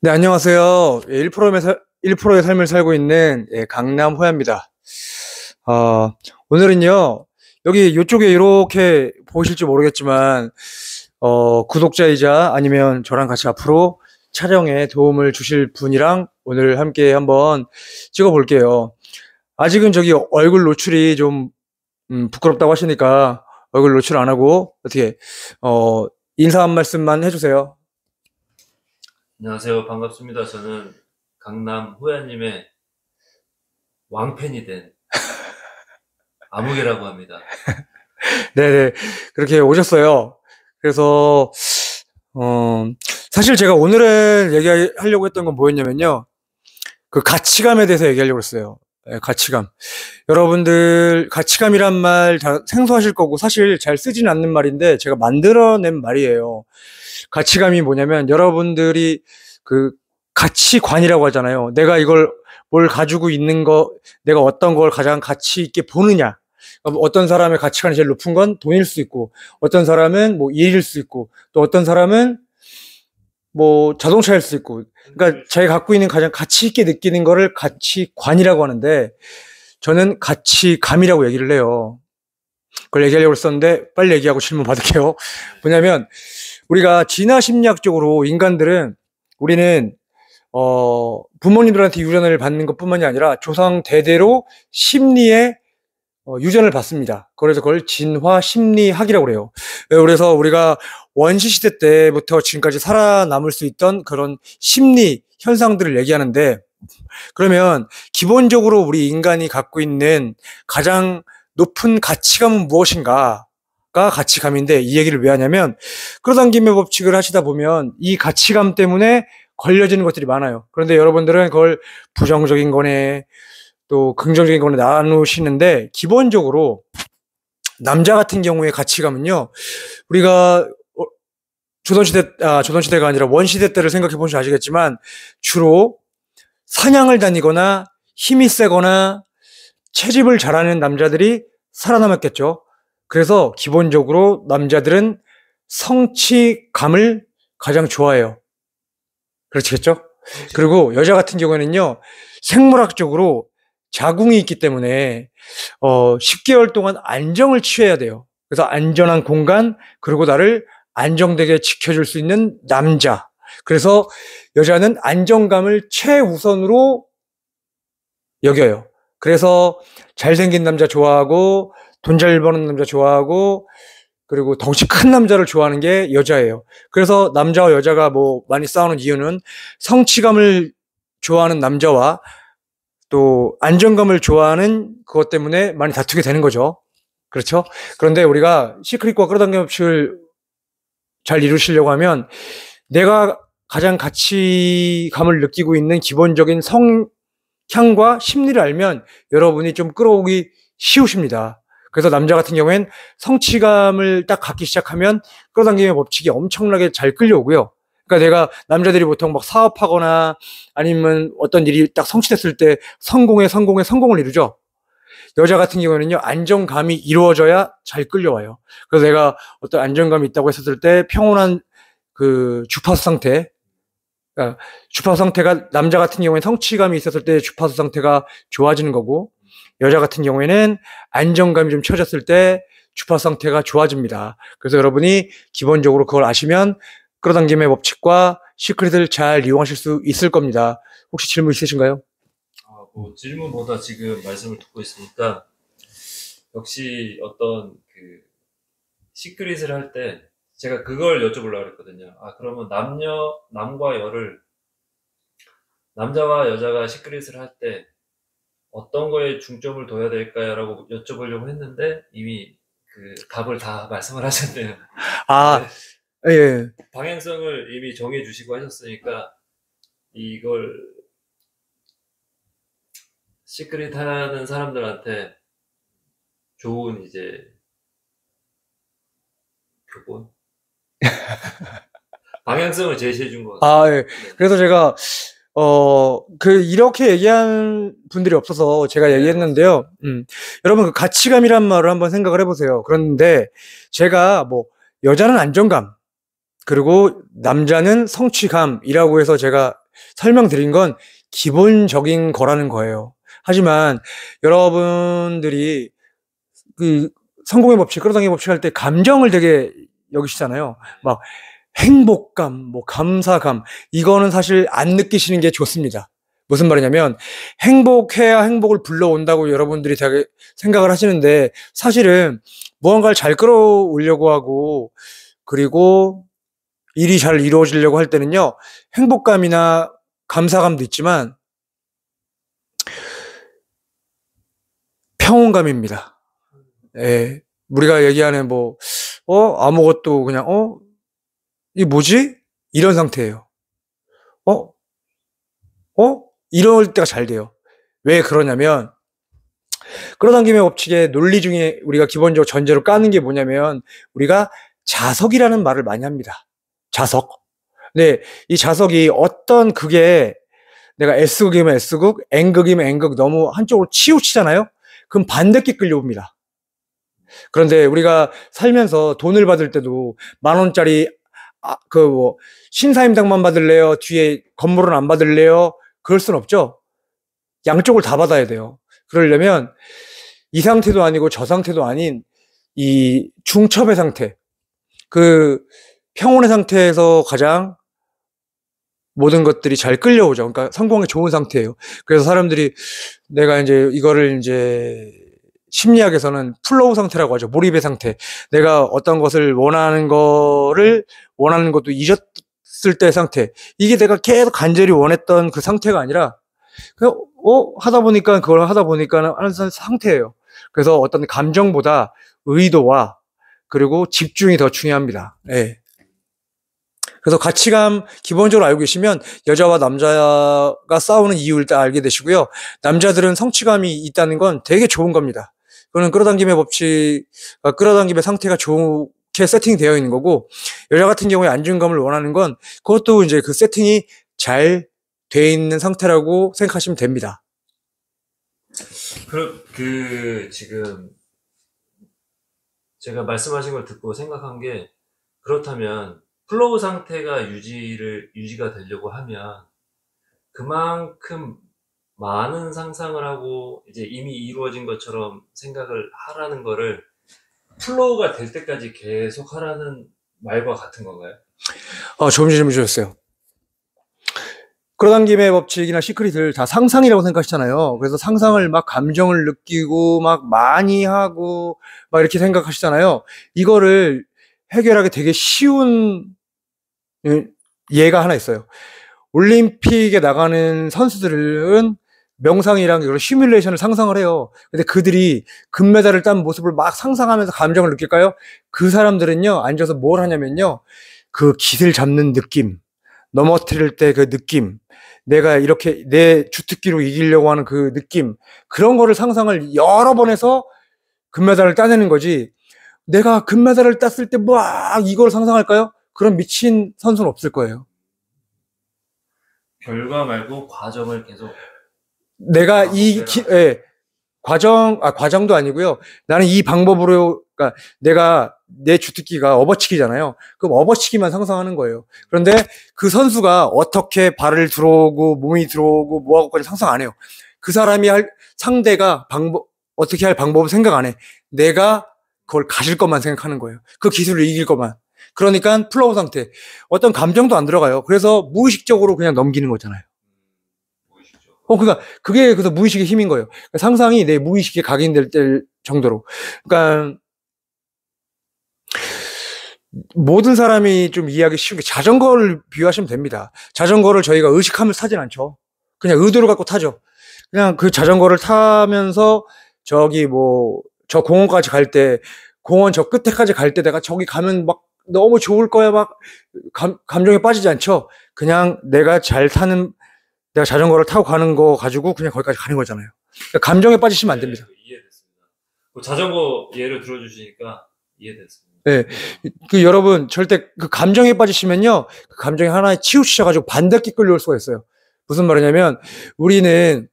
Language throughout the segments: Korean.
네, 안녕하세요. 1%의 삶을 살고 있는 강남 호야입니다. 오늘은요, 여기 이쪽에 이렇게 보실지 모르겠지만, 구독자이자 아니면 저랑 같이 앞으로 촬영에 도움을 주실 분이랑 오늘 함께 한번 찍어볼게요. 아직은 저기 얼굴 노출이 좀, 부끄럽다고 하시니까 얼굴 노출 안 하고, 어떻게, 인사 한 말씀만 해주세요. 안녕하세요. 반갑습니다. 저는 강남 호야님의 왕팬이 된 아무개라고 합니다. 네네. 그렇게 오셨어요. 그래서, 어, 사실 제가 오늘은 얘기하려고 했던 건 뭐였냐면요. 그 가치감에 대해서 얘기하려고 했어요. 가치감. 여러분들, 가치감이란 말 다 생소하실 거고, 사실 잘 쓰진 않는 말인데, 제가 만들어낸 말이에요. 가치감이 뭐냐면, 여러분들이 그 가치관이라고 하잖아요. 내가 이걸 뭘 가지고 있는 거, 내가 어떤 걸 가장 가치 있게 보느냐. 어떤 사람의 가치관이 제일 높은 건 돈일 수 있고, 어떤 사람은 뭐 일일 수 있고, 또 어떤 사람은 뭐 자동차일 수 있고, 그러니까 자기가 갖고 있는 가장 가치 있게 느끼는 거를 가치관이라고 하는데, 저는 가치감이라고 얘기를 해요. 그걸 얘기하려고 했었는데, 빨리 얘기하고 질문 받을게요. 뭐냐면, 우리가 진화 심리학적으로 인간들은, 우리는, 부모님들한테 유전을 받는 것 뿐만이 아니라 조상 대대로 심리에 유전을 받습니다. 그래서 그걸 진화 심리학이라고 그래요. 그래서 우리가 원시 시대 때부터 지금까지 살아남을 수 있던 그런 심리 현상들을 얘기하는데, 그러면 기본적으로 우리 인간이 갖고 있는 가장 높은 가치감은 무엇인가가 가치감인데, 이 얘기를 왜 하냐면, 끌어당김의 법칙을 하시다 보면 이 가치감 때문에 걸려지는 것들이 많아요. 그런데 여러분들은 그걸 부정적인 거네, 또 긍정적인 거는 나누시는데, 기본적으로 남자 같은 경우의 가치감은요, 우리가 조선시대가 아니라 원시대 때를 생각해 보시면 아시겠지만, 주로 사냥을 다니거나 힘이 세거나 채집을 잘하는 남자들이 살아남았겠죠. 그래서 기본적으로 남자들은 성취감을 가장 좋아해요. 그렇겠죠? 그리고 여자 같은 경우에는요, 생물학적으로 자궁이 있기 때문에 10개월 동안 안정을 취해야 돼요. 그래서 안전한 공간, 그리고 나를 안정되게 지켜줄 수 있는 남자. 그래서 여자는 안정감을 최우선으로 여겨요. 그래서 잘생긴 남자 좋아하고, 돈 잘 버는 남자 좋아하고, 그리고 덩치 큰 남자를 좋아하는 게 여자예요. 그래서 남자와 여자가 뭐 많이 싸우는 이유는 성취감을 좋아하는 남자와 또 안정감을 좋아하는 그것 때문에 많이 다투게 되는 거죠. 그렇죠? 그런데 우리가 시크릿과 끌어당김 법칙을 잘 이루시려고 하면, 내가 가장 가치감을 느끼고 있는 기본적인 성향과 심리를 알면 여러분이 좀 끌어오기 쉬우십니다. 그래서 남자 같은 경우엔 성취감을 딱 갖기 시작하면 끌어당김의 법칙이 엄청나게 잘 끌려오고요. 그러니까 내가, 남자들이 보통 막 사업하거나 아니면 어떤 일이 딱 성취됐을 때 성공을 이루죠. 여자 같은 경우에는요, 안정감이 이루어져야 잘 끌려와요. 그래서 내가 어떤 안정감이 있다고 했었을 때 평온한 그 주파수 상태, 그러니까 주파수 상태가, 남자 같은 경우에는 성취감이 있었을 때 주파수 상태가 좋아지는 거고, 여자 같은 경우에는 안정감이 좀 쳐졌을 때 주파수 상태가 좋아집니다. 그래서 여러분이 기본적으로 그걸 아시면 끌어당김의 법칙과 시크릿을 잘 이용하실 수 있을 겁니다. 혹시 질문 있으신가요? 뭐 질문보다 지금 말씀을 듣고 있으니까 역시 어떤 그 시크릿을 할 때 제가 그걸 여쭤보려고 했거든요. 그러면 남과 남자와 여자가 시크릿을 할 때 어떤 거에 중점을 둬야 될까요?라고 여쭤보려고 했는데 이미 그 답을 다 말씀을 하셨네요. 아, 예. 방향성을 이미 정해 주시고 하셨으니까 이걸 시크릿 하는 사람들한테 좋은 이제 교본 방향성을 제시해 준 것 같아요. 예. 그래서 제가, 이렇게 얘기한 분들이 없어서 제가 얘기했는데요. 여러분, 그 가치감이란 말을 한번 생각을 해보세요. 그런데 제가 뭐, 여자는 안정감, 그리고 남자는 성취감이라고 해서 제가 설명드린 건 기본적인 거라는 거예요. 하지만 여러분들이 그 성공의 법칙, 끌어당김의 법칙 할 때 감정을 되게 여기시잖아요. 막 행복감, 뭐 감사감, 이거는 사실 안 느끼시는 게 좋습니다. 무슨 말이냐면 행복해야 행복을 불러온다고 여러분들이 되게 생각을 하시는데 사실은 무언가를 잘 끌어오려고 하고 그리고 일이 잘 이루어지려고 할 때는요, 행복감이나 감사감도 있지만 평온감입니다. 예. 우리가 얘기하는 뭐 아무것도 그냥 이게 뭐지? 이런 상태예요. 이럴 때가 잘 돼요. 왜 그러냐면 끌어당김의 법칙의 논리 중에 우리가 기본적으로 전제로 까는 게 뭐냐면 우리가 자석이라는 말을 많이 합니다. 자석. 근데 이 자석이 어떤 극에 내가 S극이면 S극, N극이면 N극 너무 한쪽으로 치우치잖아요? 그럼 반대끼 끌려옵니다. 그런데 우리가 살면서 돈을 받을 때도 10,000원짜리 신사임당만 받을래요? 뒤에 건물은 안 받을래요? 그럴 순 없죠. 양쪽을 다 받아야 돼요. 그러려면 이 상태도 아니고 저 상태도 아닌 이 중첩의 상태, 그 평온의 상태에서 가장 모든 것들이 잘 끌려오죠. 그러니까 성공에 좋은 상태예요. 그래서 사람들이 내가 이제 이거를 이제 심리학에서는 플로우 상태라고 하죠. 몰입의 상태. 내가 어떤 것을 원하는 것도 잊었을 때의 상태. 이게 내가 계속 간절히 원했던 그 상태가 아니라 그냥 하다 보니까 그걸 하다 보니까 하는 상태예요. 그래서 어떤 감정보다 의도와 그리고 집중이 더 중요합니다. 예. 그래서 가치감 기본적으로 알고 계시면 여자와 남자가 싸우는 이유를 다 알게 되시고요. 남자들은 성취감이 있다는 건 되게 좋은 겁니다. 그거는 끌어당김의 법칙, 끌어당김의 상태가 좋게 세팅되어 있는 거고, 여자 같은 경우에 안정감을 원하는 건 그것도 이제 그 세팅이 잘 돼 있는 상태라고 생각하시면 됩니다. 지금 제가 말씀하신 걸 듣고 생각한 게, 그렇다면 플로우 상태가 유지가 되려고 하면 그만큼 많은 상상을 하고 이제 이미 이루어진 것처럼 생각을 하라는 거를 플로우가 될 때까지 계속 하라는 말과 같은 건가요? 좋은 질문 주셨어요. 끌어당김의 법칙이나 시크릿을 다 상상이라고 생각하시잖아요. 그래서 상상을 막 감정을 느끼고 막 많이 하고 막 이렇게 생각하시잖아요. 이거를 해결하기 되게 쉬운 예가 하나 있어요. 올림픽에 나가는 선수들은 명상이랑 이런 시뮬레이션을 상상을 해요. 근데 그들이 금메달을 딴 모습을 막 상상하면서 감정을 느낄까요? 그 사람들은요, 앉아서 뭘 하냐면요, 그 깃을 잡는 느낌, 넘어뜨릴 때 그 느낌, 내가 이렇게 내 주특기로 이기려고 하는 그 느낌, 그런 거를 상상을 여러 번 해서 금메달을 따내는 거지, 내가 금메달을 땄을 때 막 이걸 상상할까요? 그런 미친 선수는 없을 거예요. 결과 말고 과정을 계속. 내가 과정도 아니고요. 나는 이 방법으로, 그러니까 내가 내 주특기가 업어치기잖아요. 그럼 업어치기만 상상하는 거예요. 그런데 그 선수가 어떻게 발을 들어오고 몸이 들어오고 뭐하고까지 상상 안 해요. 그 사람이 상대가 어떻게 할 방법을 생각 안 해. 내가 그걸 가질 것만 생각하는 거예요. 그 기술을 이길 것만. 그러니까 플로우 상태. 어떤 감정도 안 들어가요. 그래서 무의식적으로 그냥 넘기는 거잖아요. 그러니까 그게 그래서 무의식의 힘인 거예요. 그러니까 상상이 내 무의식에 각인될 정도로. 그러니까 모든 사람이 좀 이해하기 쉬운 게 자전거를 비유하시면 됩니다. 자전거를 저희가 의식하면서 타진 않죠. 그냥 의도를 갖고 타죠. 그냥 그 자전거를 타면서 저 공원까지 갈 때, 공원 저 끝에까지 갈 때 내가 저기 가면 막 너무 좋을 거야, 막 감정에 빠지지 않죠. 그냥 내가 자전거를 타고 가는 거 가지고 그냥 거기까지 가는 거잖아요. 그러니까 감정에 빠지시면 안 됩니다. 이해됐습니다. 자전거 예를 들어주시니까 이해됐습니다. 네. 여러분, 절대 그 감정에 빠지시면요, 그 감정이 하나에 치우치셔가지고 반대끼 끌려올 수가 있어요. 무슨 말이냐면, 우리는,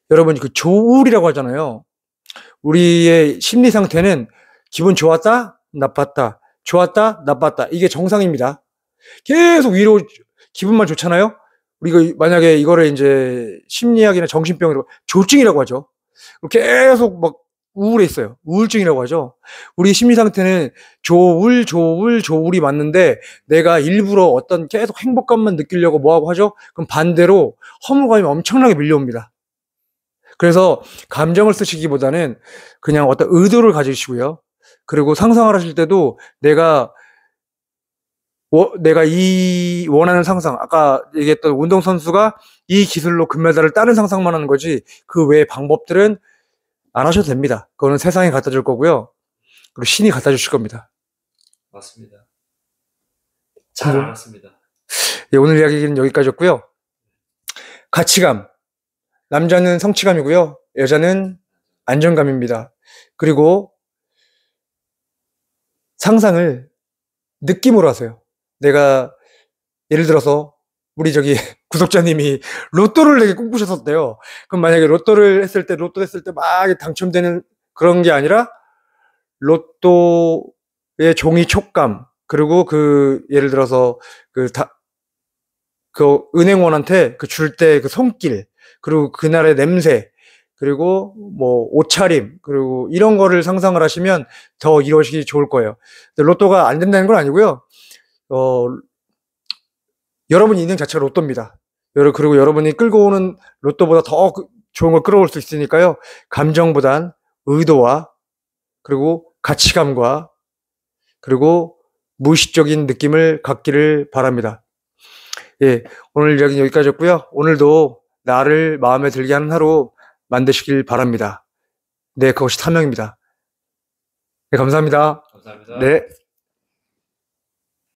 여러분, 그 조울이라고 하잖아요. 우리의 심리 상태는 기분 좋았다, 나빴다, 좋았다, 나빴다. 이게 정상입니다. 계속 기분만 좋잖아요? 우리가 만약에 이거를 이제 심리학이나 정신병이라고 조증이라고 하죠. 계속 막 우울해 있어요. 우울증이라고 하죠. 우리 심리 상태는 조울이 맞는데 내가 일부러 어떤 계속 행복감만 느끼려고 뭐하고 하죠? 그럼 반대로 허무감이 엄청나게 밀려옵니다. 그래서 감정을 쓰시기보다는 그냥 어떤 의도를 가지시고요. 그리고 상상을 하실 때도 내가 이 원하는 상상, 아까 얘기했던 운동선수가 이 기술로 금메달을 따는 상상만 하는 거지 그 외의 방법들은 안 하셔도 됩니다. 그거는 세상이 갖다 줄 거고요. 그리고 신이 갖다 주실 겁니다. 맞습니다. 잘 네. 알았습니다. 예, 오늘 이야기는 여기까지였고요. 가치감. 남자는 성취감이고요. 여자는 안정감입니다. 그리고 상상을 느낌으로 하세요. 내가 예를 들어서 우리 저기 구독자님이 로또를 되게 꿈꾸셨었대요. 그럼 만약에 로또 했을 때 막 당첨되는 그런 게 아니라 로또의 종이 촉감, 그리고 예를 들어서 그 은행원한테 줄 때 그 손길, 그리고 그날의 냄새, 그리고 뭐 옷차림, 그리고 이런 거를 상상을 하시면 더 이루어지기 좋을 거예요. 로또가 안 된다는 건 아니고요. 여러분 인생 자체가 로또입니다. 그리고 여러분이 끌고 오는 로또보다 더 좋은 걸 끌어올 수 있으니까요. 감정보단 의도와 그리고 가치감과 그리고 무의식적인 느낌을 갖기를 바랍니다. 예, 오늘 이야기는 여기까지였고요. 오늘도 나를 마음에 들게 하는 하루 만드시길 바랍니다. 네, 그것이 사명입니다. 네, 감사합니다. 감사합니다. 네.